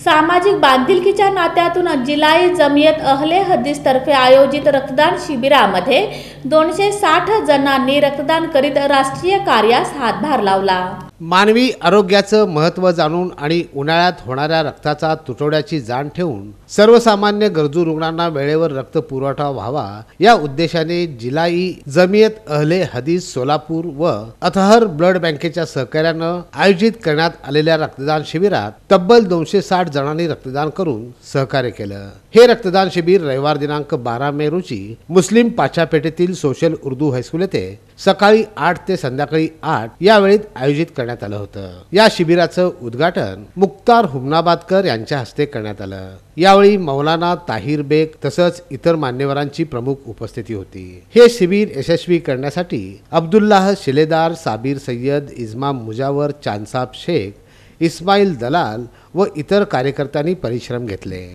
सामाजिक बांधिलकीच्या नात्यातून जिलाई जमियत अहले हदीस तर्फे आयोजित रक्तदान शिबिरामध्ये 260 जणांनी रक्तदान करीत राष्ट्रीय कार्यास हातभार लावला। मानवी आरोग्याचं महत्त्व जाणून आणि उन्हाळ्यात होणाऱ्या रक्ताचा तुटवड्याची जाण ठेवून सर्वसामान्य गरजू रुग्णांना वेळेवर रक्त पुरवठा व्हावा या उद्देशाने जिलाई जमियत अहले हदीस सोलापूर व अतहर ब्लड बँकेच्या सहकार्यानं आयोजित करण्यात आलेल्या रक्तदान शिबिरात तब्बल 260 जणांनी रक्तदान करून सहकार्य केलं। हे रक्तदान शिबिर रविवार दिनांक 12 मे रोजी मुस्लिम पाचापेठेतील सोशल उर्दू हायस्कूल येथे सकाळी 8 ते संध्याकाळी 8 या वेळेत आयोजित करण्यात आलं होतं। या शिबिराचं उद्घाटन मुख्तार हुमनाबादकर यांच्या हस्ते करण्यात आलं। यावेळी मौलाना ताहिर बेग तसंच इतर मान्यवरांची प्रमुख उपस्थिती होती। हे शिबिर यशस्वी करण्यासाठी अब्दुल्लाह शिलेदार, साबिर सय्यद, इस्माम मुजावर, चांदसाब शेख, इस्माईल दलाल व इतर कार्यकर्त्यांनी परिश्रम घेतले।